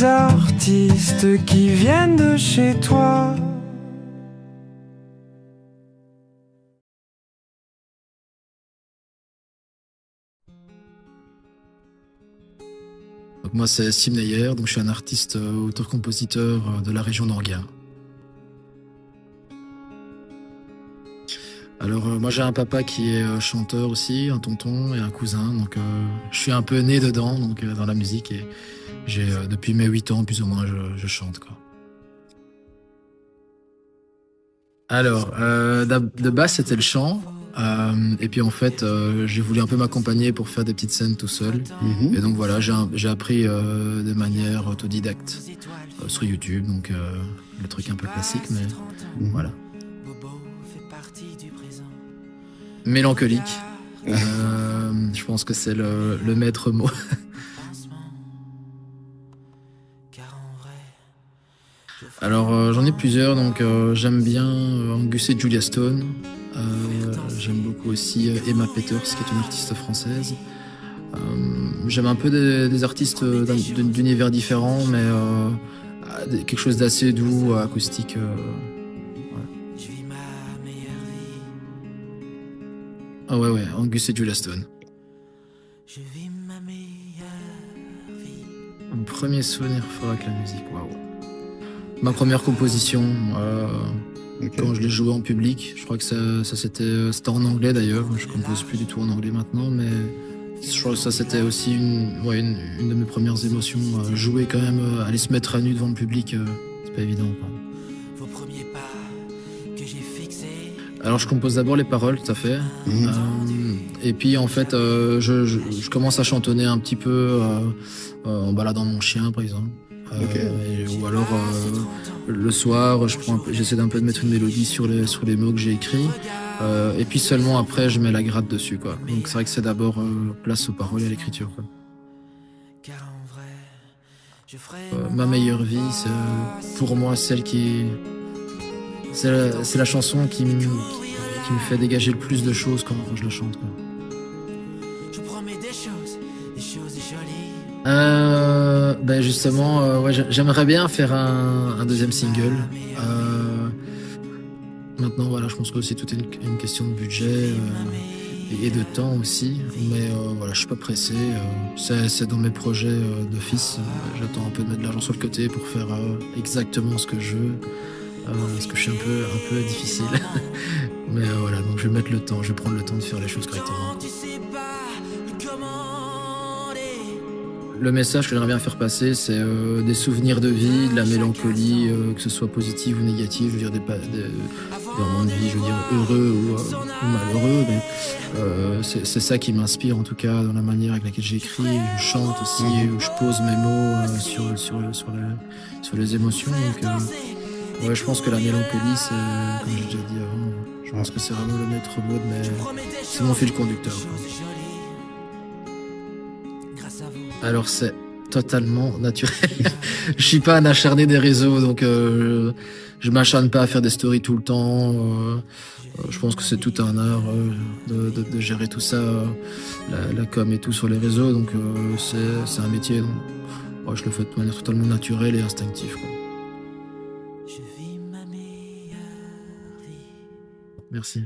des artistes qui viennent de chez toi. Donc moi c'est Sim Neyer, donc je suis un artiste auteur-compositeur de la région d'Anguin. Alors moi j'ai un papa qui est chanteur aussi, un tonton et un cousin, donc je suis un peu né dedans, donc dans la musique, et j'ai depuis mes 8 ans plus ou moins je chante quoi. Alors de base c'était le chant, et puis en fait j'ai voulu un peu m'accompagner pour faire des petites scènes tout seul, et donc voilà j'ai appris de manière autodidacte sur YouTube, donc le truc un peu classique, mais voilà. Mélancolique. Je pense que c'est le maître mot. Alors j'en ai plusieurs, donc j'aime bien Angus et Julia Stone. J'aime beaucoup aussi Emma Peters, qui est une artiste française. J'aime un peu des artistes d'univers différents, mais quelque chose d'assez doux, acoustique. Ah ouais, Angus et Julia Stone. Mon premier souvenir fort avec la musique, waouh. Ma première composition, quand je l'ai joué en public, je crois que c'était en anglais d'ailleurs. Je compose plus du tout en anglais maintenant, mais je crois que ça c'était aussi une de mes premières émotions. Jouer quand même, aller se mettre à nu devant le public, c'est pas évident quoi. Alors je compose d'abord les paroles, tout à fait. Et puis en fait, je commence à chantonner un petit peu en baladant mon chien, par exemple. Ou alors le soir, j'essaie d'un peu de mettre une mélodie sur les mots que j'ai écrits. Et puis seulement après, je mets la gratte dessus, quoi. Donc c'est vrai que c'est d'abord place aux paroles et à l'écriture, quoi. Ma meilleure vie, c'est pour moi c'est la chanson qui me fait dégager le plus de choses quand je la chante, quoi. Ben justement, j'aimerais bien faire un deuxième single. Maintenant, voilà, je pense que c'est toute une question de budget et de temps aussi. Mais voilà, je suis pas pressé. C'est dans mes projets d'office. J'attends un peu de mettre de l'argent sur le côté pour faire exactement ce que je veux. Parce que je suis un peu difficile. Mais voilà, donc je vais mettre le temps, je vais prendre le temps de faire les choses correctement. Le message que j'aimerais bien faire passer, c'est des souvenirs de vie, de la mélancolie, que ce soit positive ou négative, je veux dire des moments de vie, je veux dire heureux ou malheureux, mais c'est ça qui m'inspire en tout cas dans la manière avec laquelle j'écris, je chante aussi, où je pose mes mots sur les émotions. Donc ouais, je pense que la mélancolie, c'est, comme j'ai déjà dit avant, je pense que c'est vraiment le maître mot c'est mon fil conducteur, quoi. Alors c'est totalement naturel. Je suis pas un acharné des réseaux, donc je m'acharne pas à faire des stories tout le temps. Je pense que c'est tout un art de gérer tout ça, la com et tout sur les réseaux, donc c'est un métier. Donc, ouais, je le fais de manière totalement naturelle et instinctive, quoi. Merci.